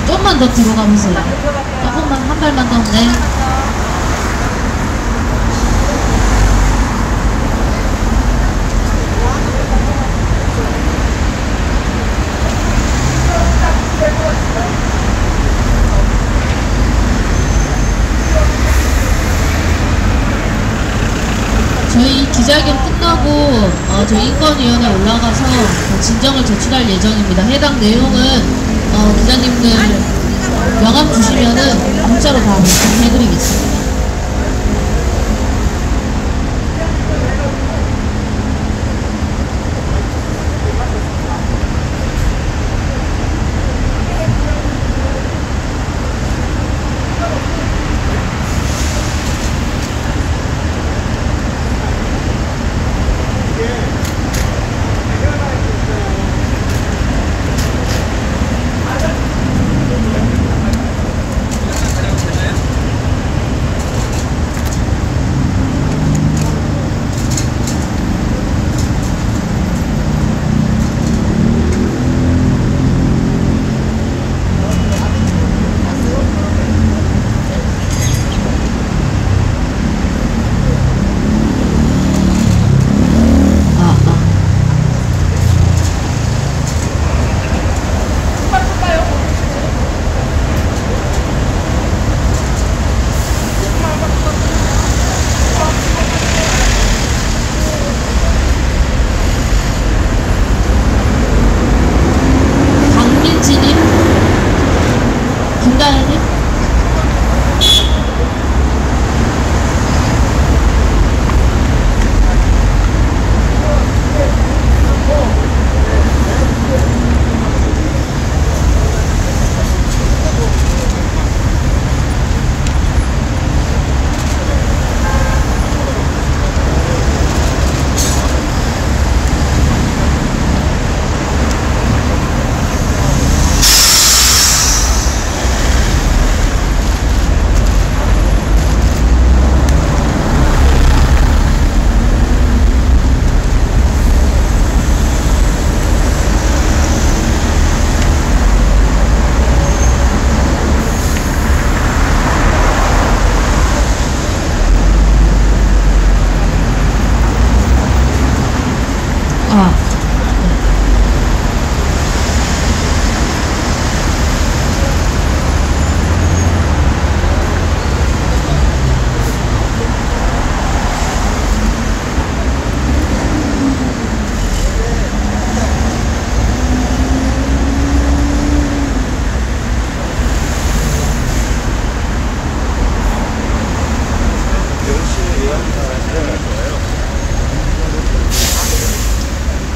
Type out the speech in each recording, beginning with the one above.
좀만 더 뒤로 가보세요. 조금만, 한 발만 더. 네. 저희 기자회견 끝나고 저희 인권위원회 올라가서 진정을 제출할 예정입니다. 해당 내용은 기자님들 명함 주시면은 문자로 다 말씀해드리겠습니다.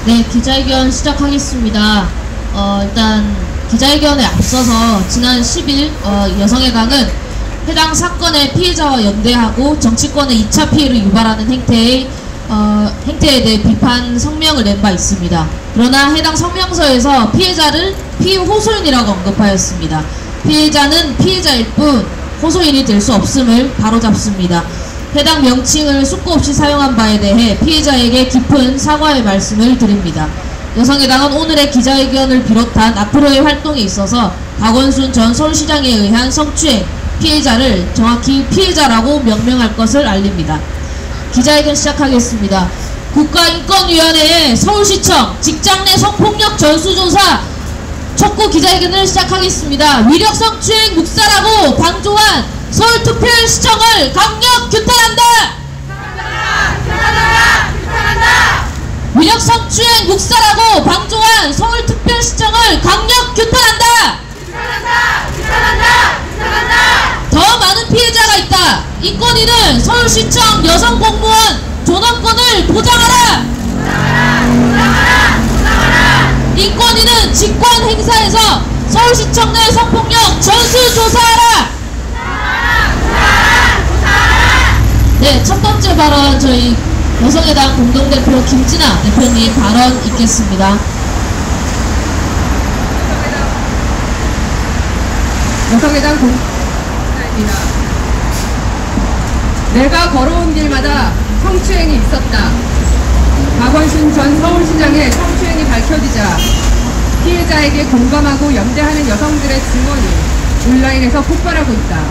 네, 기자회견 시작하겠습니다. 일단 기자회견에 앞서서 지난 10일 여성의당은 해당 사건의 피해자와 연대하고 정치권의 2차 피해를 유발하는 행태에 대해 비판 성명을 낸 바 있습니다. 그러나 해당 성명서에서 피해자를 피호소인이라고 언급하였습니다. 피해자는 피해자일 뿐 호소인이 될 수 없음을 바로잡습니다. 해당 명칭을 숙고 없이 사용한 바에 대해 피해자에게 깊은 사과의 말씀을 드립니다. 여성의당은 오늘의 기자회견을 비롯한 앞으로의 활동에 있어서 박원순 전 서울시장에 의한 성추행 피해자를 정확히 피해자라고 명명할 것을 알립니다. 기자회견 시작하겠습니다. 국가인권위원회의 서울시청 직장 내 성폭력 전수조사 촉구 기자회견을 시작하겠습니다. 위력 성추행 묵살하고 방조한 서울특별시청을 강력 규탄한다! 위력 성추행 묵살하고 방조한 서울특별시청을 강력 규탄한다! 더 많은 피해자가 있다. 인권위는 서울시청 여성 공무원 존엄권을 보장하라! 인권위는 직권 행사에서 서울시청 내 성폭력 전수조사하라! 네, 첫 번째 발언 저희 여성의당 공동대표 김진아 대표님 발언 있겠습니다. 여성의당 공동대표입니다. 내가 걸어온 길마다 성추행이 있었다. 박원순 전 서울시장의 성추행이 밝혀지자 피해자에게 공감하고 연대하는 여성들의 증언이 온라인에서 폭발하고 있다.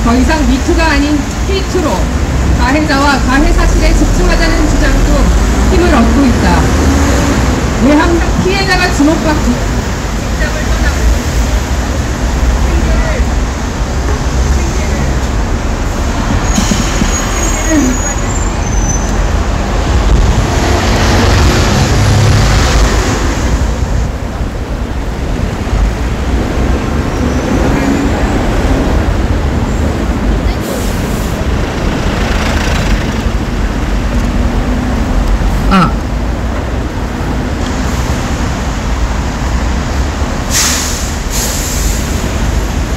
더 이상 미투가 아닌 히투로 가해자와 가해 사실에 집중하자는 주장도 힘을 얻고 있다. 왜 항상 피해자가 주목받고 직장을 떠나고 생계를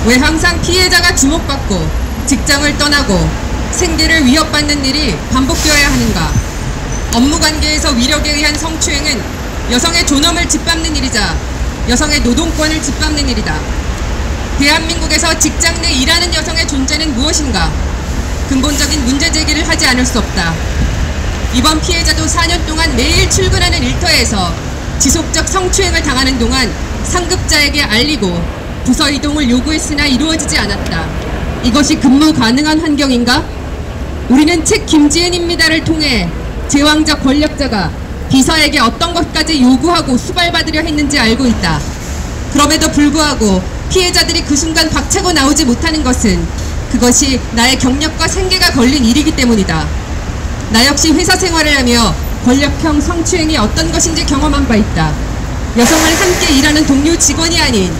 왜 항상 피해자가 주목받고 직장을 떠나고 생계를 위협받는 일이 반복되어야 하는가? 업무관계에서 위력에 의한 성추행은 여성의 존엄을 짓밟는 일이자 여성의 노동권을 짓밟는 일이다. 대한민국에서 직장 내 일하는 여성의 존재는 무엇인가? 근본적인 문제 제기를 하지 않을 수 없다. 이번 피해자도 4년 동안 매일 출근하는 일터에서 지속적 성추행을 당하는 동안 상급자에게 알리고 부서 이동을 요구했으나 이루어지지 않았다. 이것이 근무 가능한 환경인가? 우리는 책 김지은입니다를 통해 제왕적 권력자가 비서에게 어떤 것까지 요구하고 수발받으려 했는지 알고 있다. 그럼에도 불구하고 피해자들이 그 순간 박차고 나오지 못하는 것은 그것이 나의 경력과 생계가 걸린 일이기 때문이다. 나 역시 회사 생활을 하며 권력형 성추행이 어떤 것인지 경험한 바 있다. 여성을 함께 일하는 동료 직원이 아닌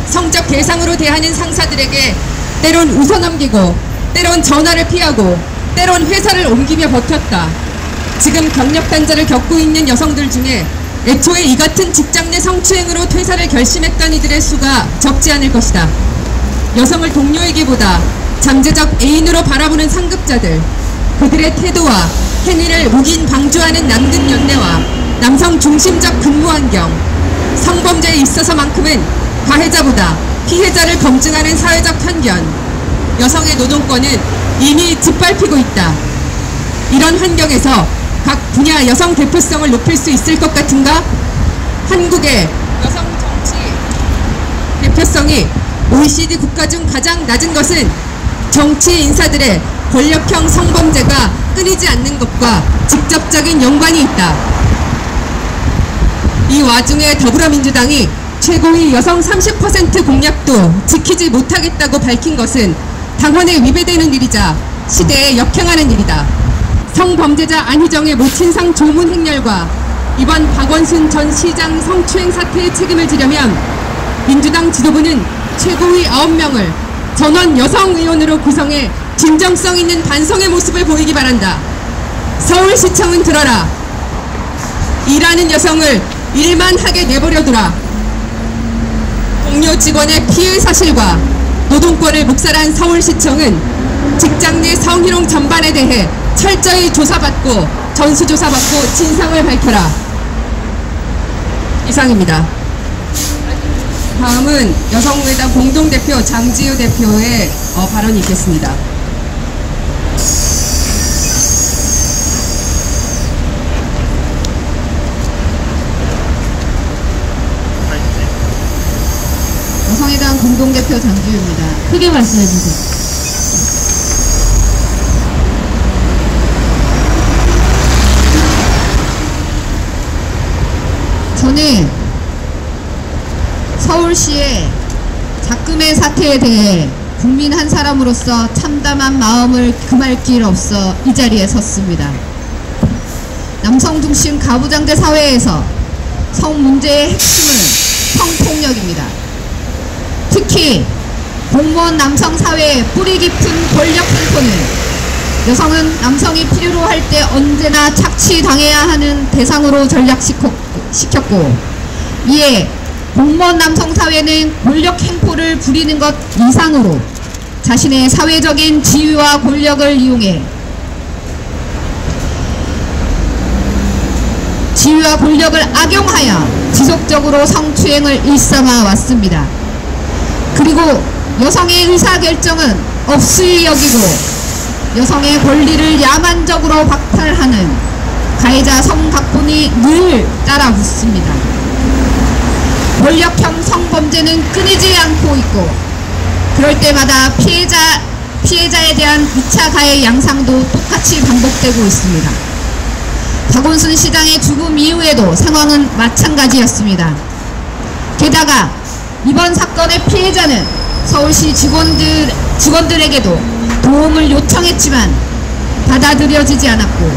성적 대상으로 대하는 상사들에게 때론 웃어넘기고 때론 전화를 피하고 때론 회사를 옮기며 버텼다. 지금 경력 단절을 겪고 있는 여성들 중에 애초에 이 같은 직장 내 성추행으로 퇴사를 결심했던 이들의 수가 적지 않을 것이다. 여성을 동료이기보다 잠재적 애인으로 바라보는 상급자들, 그들의 태도와 행위를 묵인 방조하는 남근 연대와 남성 중심적 근무 환경, 성범죄에 있어서만큼은 가해자보다 피해자를 검증하는 사회적 편견, 여성의 노동권은 이미 짓밟히고 있다. 이런 환경에서 각 분야 여성 대표성을 높일 수 있을 것 같은가? 한국의 여성 정치 대표성이 OECD 국가 중 가장 낮은 것은 정치 인사들의 권력형 성범죄가 끊이지 않는 것과 직접적인 연관이 있다. 이 와중에 더불어민주당이 최고위 여성 30% 공약도 지키지 못하겠다고 밝힌 것은 당헌에 위배되는 일이자 시대에 역행하는 일이다. 성범죄자 안희정의 모친상 조문 행렬과 이번 박원순 전 시장 성추행 사태의 책임을 지려면 민주당 지도부는 최고위 9명을 전원 여성 의원으로 구성해 진정성 있는 반성의 모습을 보이기 바란다. 서울시청은 들어라. 일하는 여성을 일만 하게 내버려두라. 동료 직원의 피해 사실과 노동권을 묵살한 서울시청은 직장 내 성희롱 전반에 대해 철저히 조사받고 전수조사받고 진상을 밝혀라. 이상입니다. 다음은 여성의당 공동대표 장지우 대표의 발언이 있겠습니다. 여성의당 공동대표 장지우입니다. 크게 말씀해 주세요. 저는 서울시의 작금의 사태에 대해 국민 한 사람으로서 참담한 마음을 금할 길 없어 이 자리에 섰습니다. 남성 중심 가부장제 사회에서 성 문제의 핵심은 성폭력입니다. 특히 공무원 남성 사회의 뿌리 깊은 권력 행포는 여성은 남성이 필요로 할 때 언제나 착취당해야 하는 대상으로 전락시켰고, 이에 공무원 남성 사회는 권력 행포를 부리는 것 이상으로 자신의 사회적인 지위와 권력을 이용해 지위와 권력을 악용하여 지속적으로 성추행을 일삼아 왔습니다. 그리고 여성의 의사결정은 없이 여기고 여성의 권리를 야만적으로 박탈하는 가해자 성각본이 늘 따라붙습니다. 권력형 성범죄는 끊이지 않고 있고 그럴 때마다 피해자에 대한 2차 가해 양상도 똑같이 반복되고 있습니다. 박원순 시장의 죽음 이후에도 상황은 마찬가지였습니다. 게다가 이번 사건의 피해자는 서울시 직원들에게도 도움을 요청했지만 받아들여지지 않았고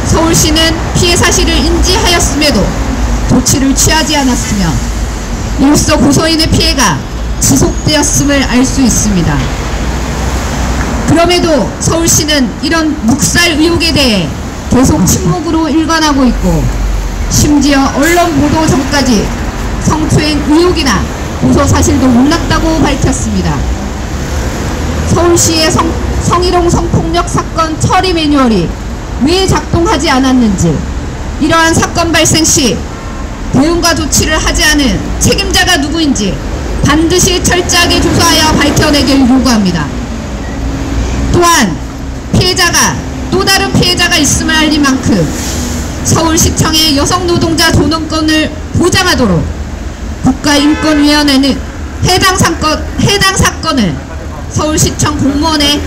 서울시는 피해 사실을 인지하였음에도 조치를 취하지 않았으며 이로써 고소인의 피해가 지속되었음을 알 수 있습니다. 그럼에도 서울시는 이런 묵살 의혹에 대해 계속 침묵으로 일관하고 있고 심지어 언론 보도 전까지 성추행 의혹이나 고소 사실도 몰랐다고 밝혔습니다. 서울시의 성희롱 성폭력 사건 처리 매뉴얼이 왜 작동하지 않았는지, 이러한 사건 발생 시 대응과 조치를 하지 않은 책임자가 누구인지 반드시 철저하게 조사하여 밝혀내길 요구합니다. 또한 피해자가 또 다른 피해자가 있음을 알린 만큼 서울시청의 여성 노동자 존엄권을 보장하도록 국가인권위원회는 해당 사건을 서울시청 공무원의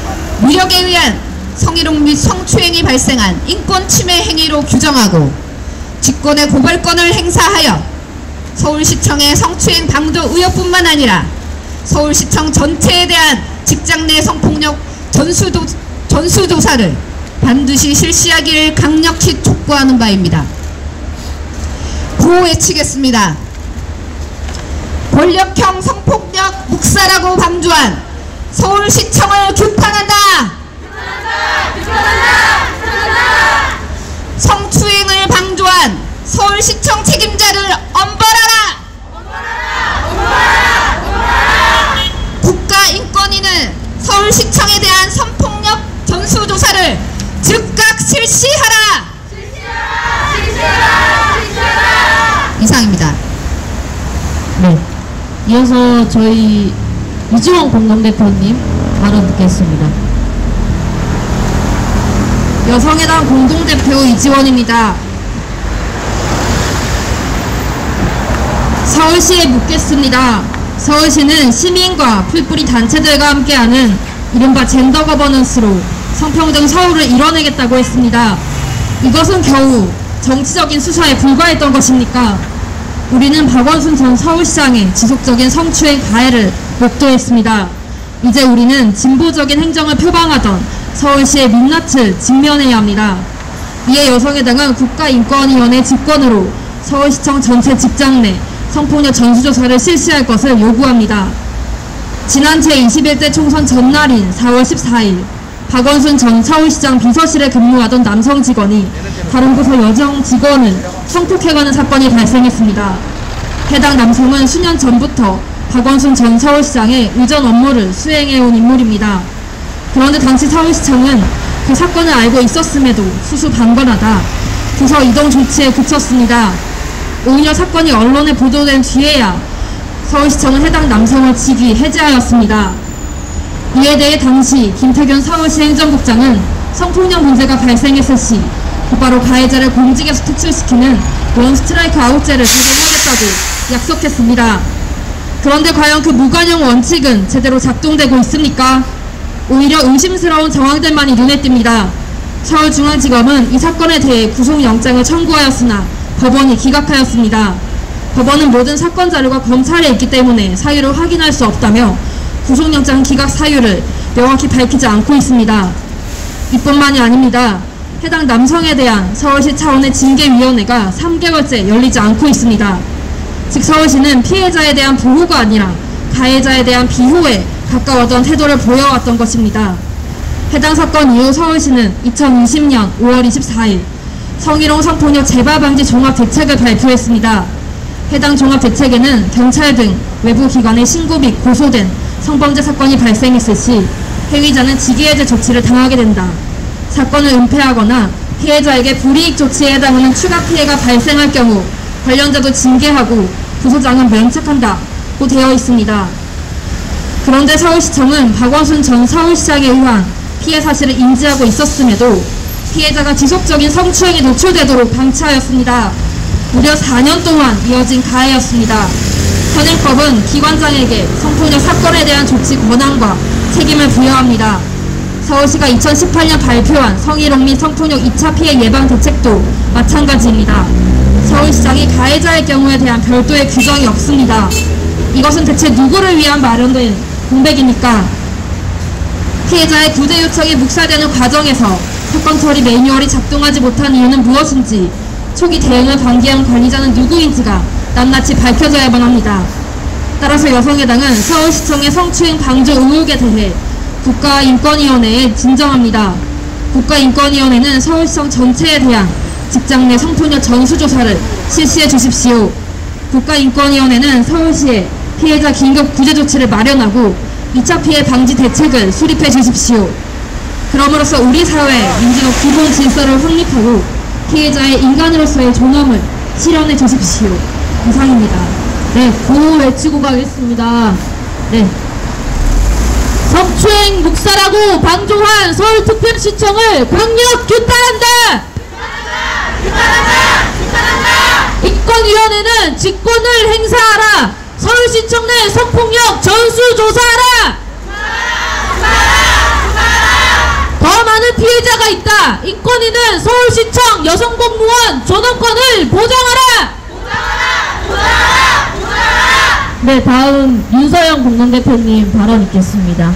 위력에 의한 성희롱 및 성추행이 발생한 인권침해 행위로 규정하고 직권의 고발권을 행사하여 서울시청의 성추행 방조 의혹뿐만 아니라 서울시청 전체에 대한 직장 내 성폭력 전수조사를 반드시 실시하기를 강력히 촉구하는 바입니다. 구호 외치겠습니다. 권력형 성폭력 묵살하고 방조한 서울시청을 규탄한다! 성추행을 방조한 서울시청 책임자를 엄벌하라! 국가인권위는 서울시청에 대한 성폭력 전수조사를 즉각 실시하라! 이상입니다. 네. 이어서 저희 이주원 공동대표님 발언 듣겠습니다. 여성의당 공동대표 이지원입니다. 서울시에 묻겠습니다. 서울시는 시민과 풀뿌리 단체들과 함께하는 이른바 젠더 거버넌스로 성평등 서울을 이뤄내겠다고 했습니다. 이것은 겨우 정치적인 수사에 불과했던 것입니까? 우리는 박원순 전 서울시장의 지속적인 성추행 가해를 목도했습니다. 이제 우리는 진보적인 행정을 표방하던 서울시의 민낯을 직면해야 합니다. 이에 여성의당은 국가인권위원회 직권으로 서울시청 전체 직장 내 성폭력 전수조사를 실시할 것을 요구합니다. 지난 제21대 총선 전날인 4월 14일 박원순 전 서울시장 비서실에 근무하던 남성 직원이 다른 부서 여성 직원을 성폭행하는 사건이 발생했습니다. 해당 남성은 수년 전부터 박원순 전 서울시장의 의전 업무를 수행해온 인물입니다. 그런데 당시 서울시청은 그 사건을 알고 있었음에도 수수방관하다 부서 이동 조치에 그쳤습니다. 오히려 사건이 언론에 보도된 뒤에야 서울시청은 해당 남성을 직위 해제하였습니다. 이에 대해 당시 김태균 서울시 행정국장은 성폭력 문제가 발생했을 시 곧바로 가해자를 공직에서 퇴출시키는 원스트라이크 아웃제를 적용하겠다고 약속했습니다. 그런데 과연 그 무관용 원칙은 제대로 작동되고 있습니까? 오히려 의심스러운 정황들만이 눈에 띕니다. 서울중앙지검은 이 사건에 대해 구속영장을 청구하였으나 법원이 기각하였습니다. 법원은 모든 사건 자료가 검찰에 있기 때문에 사유를 확인할 수 없다며 구속영장 기각 사유를 명확히 밝히지 않고 있습니다. 이뿐만이 아닙니다. 해당 남성에 대한 서울시 차원의 징계위원회가 3개월째 열리지 않고 있습니다. 즉 서울시는 피해자에 대한 보호가 아니라 가해자에 대한 비호에 가까웠던 태도를 보여왔던 것입니다. 해당 사건 이후 서울시는 2020년 5월 24일 성희롱 성폭력 재발방지 종합대책을 발표했습니다. 해당 종합대책에는 경찰 등 외부 기관의 신고 및 고소된 성범죄 사건이 발생했을 시 행위자는 직위해제 조치를 당하게 된다. 사건을 은폐하거나 피해자에게 불이익 조치에 해당하는 추가 피해가 발생할 경우 관련자도 징계하고 부소장은 면책한다고 되어 있습니다. 그런데 서울시청은 박원순 전 서울시장에 의한 피해 사실을 인지하고 있었음에도 피해자가 지속적인 성추행에 노출되도록 방치하였습니다. 무려 4년 동안 이어진 가해였습니다. 현행법은 기관장에게 성폭력 사건에 대한 조치 권한과 책임을 부여합니다. 서울시가 2018년 발표한 성희롱 및 성폭력 2차 피해 예방 대책도 마찬가지입니다. 서울시장이 가해자의 경우에 대한 별도의 규정이 없습니다. 이것은 대체 누구를 위한 마련된 공백입니까? 피해자의 구제 요청이 묵살되는 과정에서 사건 처리 매뉴얼이 작동하지 못한 이유는 무엇인지, 초기 대응을 방기한 관리자는 누구인지가 낱낱이 밝혀져야만 합니다. 따라서 여성의당은 서울시청의 성추행 방조 의혹에 대해 국가인권위원회에 진정합니다. 국가인권위원회는 서울시청 전체에 대한 직장 내 성폭력 전수조사를 실시해 주십시오. 국가인권위원회는 서울시에 피해자 긴급 구제 조치를 마련하고 2차 피해 방지 대책을 수립해 주십시오. 그럼으로써 우리 사회의 민주적 기본 질서를 확립하고 피해자의 인간으로서의 존엄을 실현해 주십시오. 이상입니다. 네, 구호 외치고 가겠습니다. 네. 성추행 묵살하고 방조한 서울특별시청을 강력 규탄한다! 인권위원회는 직권을 행사하라! 서울시청 내 성폭력 전수조사하라! 더 많은 피해자가 있다! 인권위는 서울시청 여성공무원 존엄권을 보장하라! 네, 다음 윤서영 공동대표님 발언 있겠습니다.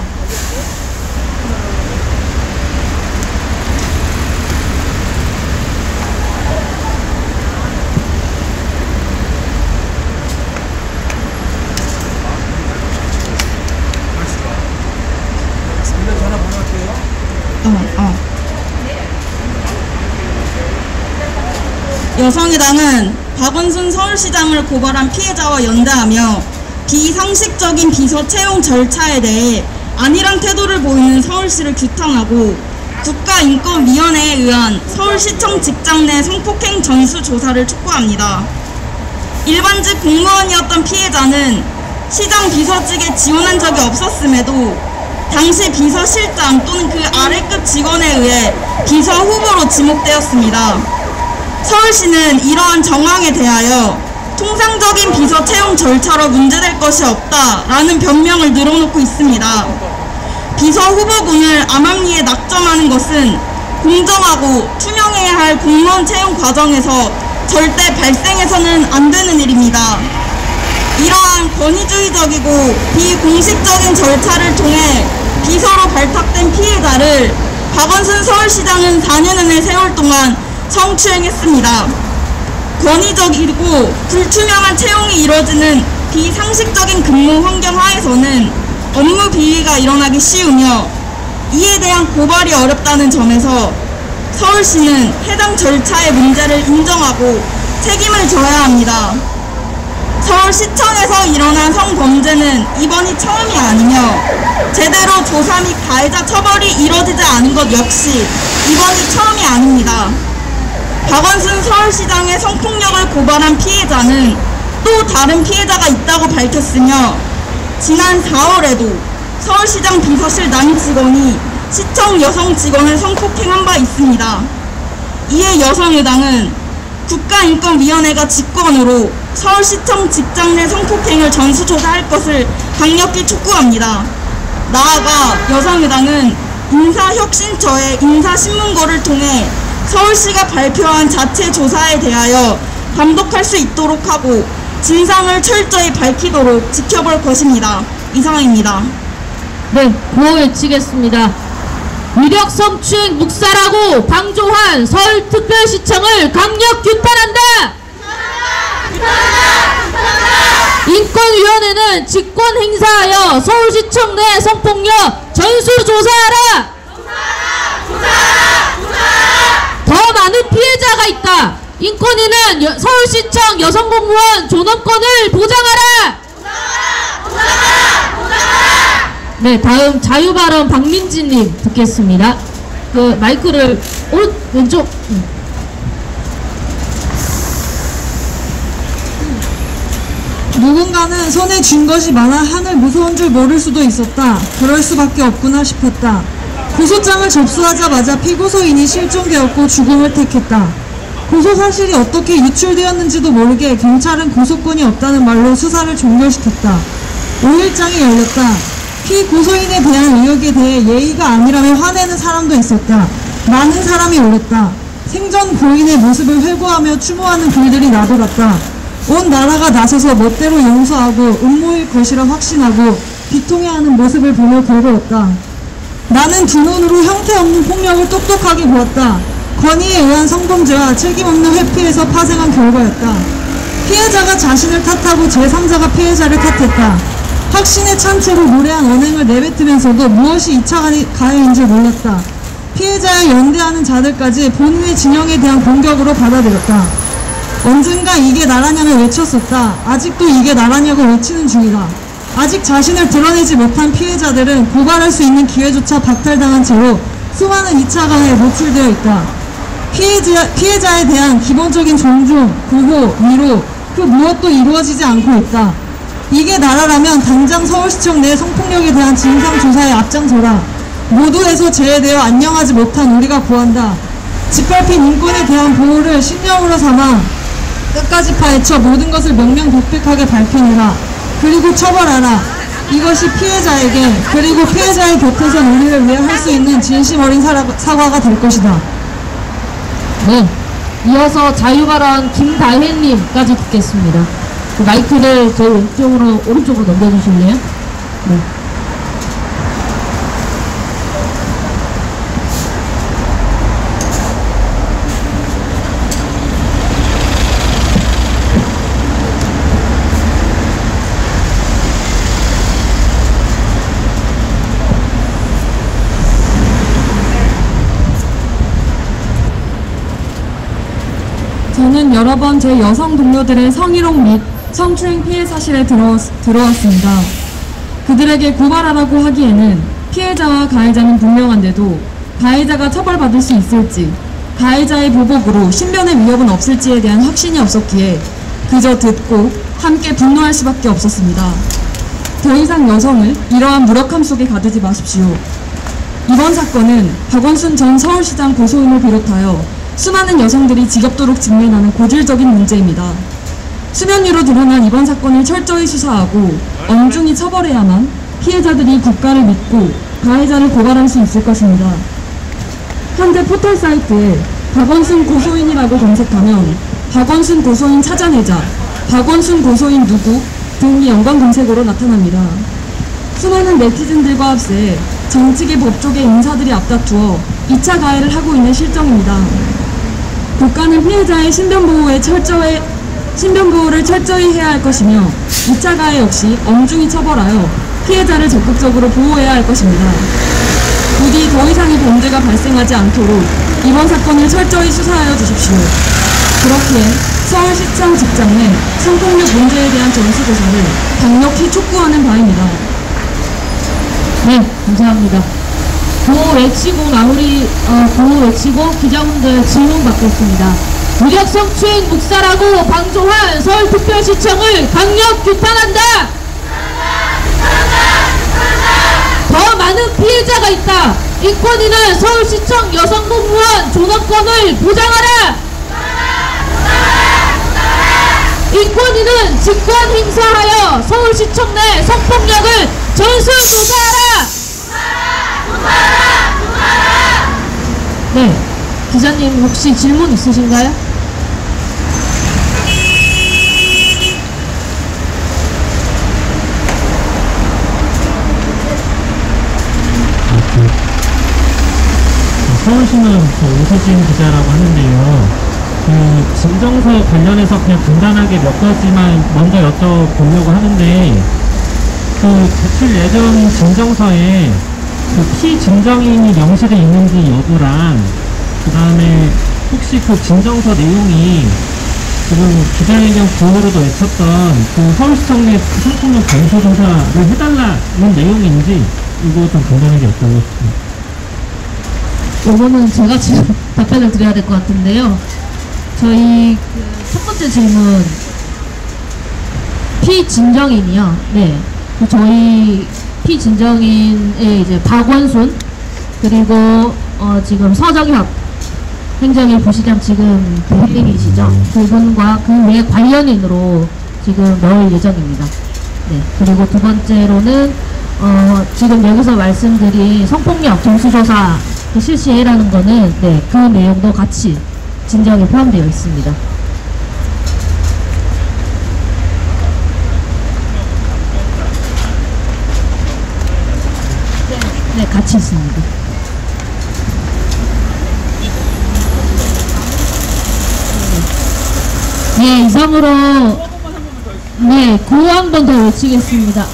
여성의당은 박원순 서울시장을 고발한 피해자와 연대하며 비상식적인 비서 채용 절차에 대해 안일한 태도를 보이는 서울시를 규탄하고 국가인권위원회에 의한 서울시청 직장 내 성폭행 전수조사를 촉구합니다. 일반직 공무원이었던 피해자는 시장 비서직에 지원한 적이 없었음에도 당시 비서실장 또는 그 아래급 직원에 의해 비서 후보로 지목되었습니다. 서울시는 이러한 정황에 대하여 통상적인 비서 채용 절차로 문제될 것이 없다라는 변명을 늘어놓고 있습니다. 비서 후보군을 암암리에 낙점하는 것은 공정하고 투명해야 할 공무원 채용 과정에서 절대 발생해서는 안 되는 일입니다. 이러한 권위주의적이고 비공식적인 절차를 통해 비서로 발탁된 피해자를 박원순 서울시장은 4년의 세월 동안 성추행했습니다. 권위적이고 불투명한 채용이 이뤄지는 비상식적인 근무 환경 하에서는 업무 비리가 일어나기 쉬우며 이에 대한 고발이 어렵다는 점에서 서울시는 해당 절차의 문제를 인정하고 책임을 져야 합니다. 서울시청에서 일어난 성범죄는 이번이 처음이 아니며 제대로 조사 및 가해자 처벌이 이뤄지지 않은 것 역시 이번이 처음이 아닙니다. 박원순 서울시장의 성폭력을 고발한 피해자는 또 다른 피해자가 있다고 밝혔으며 지난 4월에도 서울시장 비서실 남직원이 시청 여성 직원을 성폭행한 바 있습니다. 이에 여성의당은 국가인권위원회가 직권으로 서울시청 직장 내 성폭행을 전수조사할 것을 강력히 촉구합니다. 나아가 여성의당은 인사혁신처의 인사신문고를 통해 서울시가 발표한 자체 조사에 대하여 감독할 수 있도록 하고 진상을 철저히 밝히도록 지켜볼 것입니다. 이상입니다. 네, 구호 외치겠습니다. 위력 성추행 묵살하고 방조한 서울특별시청을 강력 규탄한다! 인권위원회는 직권 행사하여 서울시청 내 성폭력 전수조사하라! 더 많은 피해자가 있다! 인권위는 서울시청 여성공무원 존엄권을 보장하라! 네, 다음 자유발언 박민지님 듣겠습니다. 그 마이크를 왼쪽. 누군가는 손에 쥔 것이 많아 하늘 무서운 줄 모를 수도 있었다. 그럴 수밖에 없구나 싶었다. 고소장을 접수하자마자 피고소인이 실종되었고 죽음을 택했다. 고소 사실이 어떻게 유출되었는지도 모르게 경찰은 고소권이 없다는 말로 수사를 종결시켰다. 5일장이 열렸다. 피고소인에 대한 의혹에 대해 예의가 아니라며 화내는 사람도 있었다. 많은 사람이 울었다. 생전 고인의 모습을 회고하며 추모하는 글들이 나돌았다. 온 나라가 나서서 멋대로 용서하고 음모일 것이라 확신하고 비통해하는 모습을 보며 괴로웠다. 나는 두 눈으로 형태없는 폭력을 똑똑하게 보았다. 권위에 의한 성범죄와 책임없는 회피에서 파생한 결과였다. 피해자가 자신을 탓하고 제3자가 피해자를 탓했다. 확신에 찬 채로 무례한 언행을 내뱉으면서도 무엇이 2차 가해인 줄 몰랐다. 피해자와 연대하는 자들까지 본인의 진영에 대한 공격으로 받아들였다. 언젠가 이게 나라냐며 외쳤었다. 아직도 이게 나라냐고 외치는 중이다. 아직 자신을 드러내지 못한 피해자들은 고발할 수 있는 기회조차 박탈당한 채로 수많은 2차 가해에 노출되어 있다. 피해자에 대한 기본적인 존중, 보호, 위로 그 무엇도 이루어지지 않고 있다. 이게 나라라면 당장 서울시청 내 성폭력에 대한 진상조사에 앞장서라. 모두에서 제외되어 안녕하지 못한 우리가 구한다. 짓밟힌 인권에 대한 보호를 신념으로 삼아 끝까지 파헤쳐 모든 것을 명명백백하게 밝혀내라. 그리고 처벌하라. 이것이 피해자에게 그리고 피해자의 곁에선 우리를 위해 할 수 있는 진심 어린 사과가 될 것이다. 네, 이어서 자유발언 김다혜님까지 듣겠습니다. 그 마이크를 저희 오른쪽으로 넘겨주실래요? 네. 저는 여러 번 제 여성 동료들의 성희롱 및 성추행 피해 사실에 들어왔습니다. 그들에게 고발하라고 하기에는 피해자와 가해자는 분명한데도 가해자가 처벌받을 수 있을지, 가해자의 보복으로 신변의 위협은 없을지에 대한 확신이 없었기에 그저 듣고 함께 분노할 수밖에 없었습니다. 더 이상 여성을 이러한 무력함 속에 가두지 마십시오. 이번 사건은 박원순 전 서울시장 고소인을 비롯하여 수많은 여성들이 지겹도록 직면하는 고질적인 문제입니다. 수면 위로 드러난 이번 사건을 철저히 수사하고 엄중히 처벌해야만 피해자들이 국가를 믿고 가해자를 고발할 수 있을 것입니다. 현재 포털 사이트에 박원순 고소인이라고 검색하면 박원순 고소인 찾아내자, 박원순 고소인 누구 등이 연관 검색어로 나타납니다. 수많은 네티즌들과 합세 정치계 법조계 인사들이 앞다투어 2차 가해를 하고 있는 실정입니다. 국가는 피해자의 신변보호를 철저히 해야 할 것이며 2차 가해 역시 엄중히 처벌하여 피해자를 적극적으로 보호해야 할 것입니다. 부디 더 이상의 범죄가 발생하지 않도록 이번 사건을 철저히 수사하여 주십시오. 그렇기에 서울시청 직장 내 성폭력 문제에 대한 전수조사를 강력히 촉구하는 바입니다. 네, 감사합니다. 구호 외치고 기자분들 질문 받겠습니다. 무력 성추행 묵살하고 방조한 서울특별시청을 강력 비판한다! 더 많은 피해자가 있다! 인권위는 서울시청 여성공무원 존엄권을 보장하라! 인권위는 직권 행사하여 서울시청 내 성폭력을 전수조사하라! 네, 기자님 혹시 질문 있으신가요? 서울신문 오수진 기자라고 하는데요. 그 진정서 관련해서 그냥 간단하게 몇 가지만 먼저 여쭤보려고 하는데, 그 제출 예정 진정서에 그 피진정인이 명시되어 있는지 여부랑, 그 다음에 혹시 그 진정서 내용이 지금 기자회견 구호로도 외쳤던 그 서울시청 내 성폭력 전수조사를 해달라는 내용인지 이거 좀 간단하게 여쭤보겠습니다. 요거는 제가 지금 답변을 드려야 될 것 같은데요. 저희 첫 번째 질문, 피진정인이요. 네, 저희 피진정인의 이제 박원순, 그리고 지금 서정협, 행정일 부시장 지금 대행이시죠. 그분과 그 외 관련인으로 지금 넣을 예정입니다. 네. 그리고 두 번째로는 지금 여기서 말씀드린 성폭력 전수조사 실시해라는 거는 네, 그 내용도 같이 진정에 포함되어 있습니다. 네, 같이 있습니다. 네, 이상으로 네, 구호 한 번 더 외치겠습니다.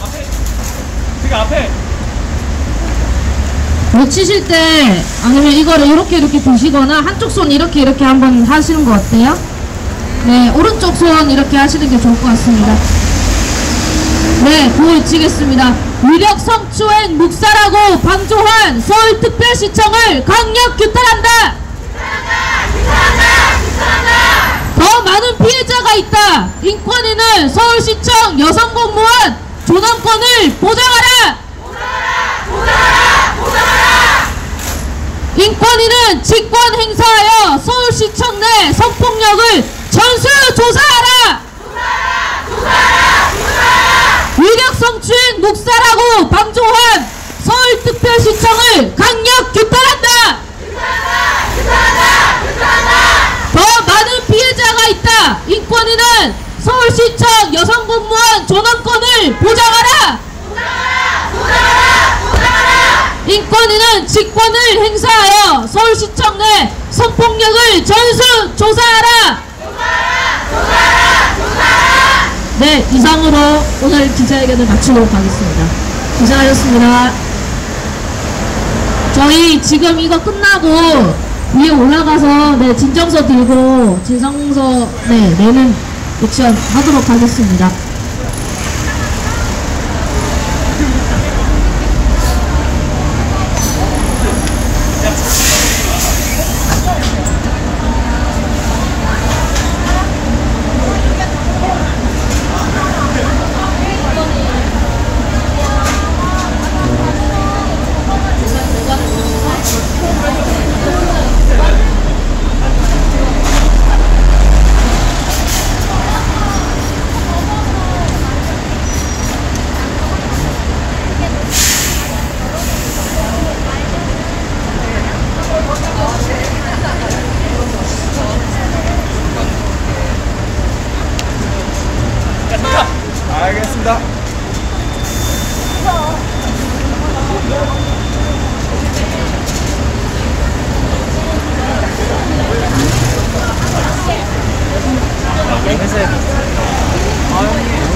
외치실 때 아니면 이거를 이렇게 드시거나 한쪽 손 이렇게 한번 하시는 거 어때요? 네, 오른쪽 손 이렇게 하시는 게 좋을 것 같습니다. 네, 구호 외치겠습니다. 위력 성추행 묵살하고 방조한 서울특별시청을 강력 규탄한다! 더 많은 피해자가 있다! 인권위는 서울시청 여성공무원 존엄권을 보장하라! 인권위는 직권 행사하여 서울시청 내 성폭력을 전수조사하라! 위력 성추행 묵살하고 방조한 서울특별시청을 강력 규탄한다! 더 많은 피해자가 있다! 인권위는 서울시청 여성공무원 존엄권을 보장하라! 인권위는 직권을 행사하여 서울시청 내 성폭력을 전수조사하라! 네, 이상으로 오늘 기자회견을 마치도록 하겠습니다. 고생하셨습니다. 저희 지금 이거 끝나고 위에 올라가서 네, 진정서 들고 진상서 네, 내는 액션 하도록 하겠습니다. 알겠습니다. 아, 형님.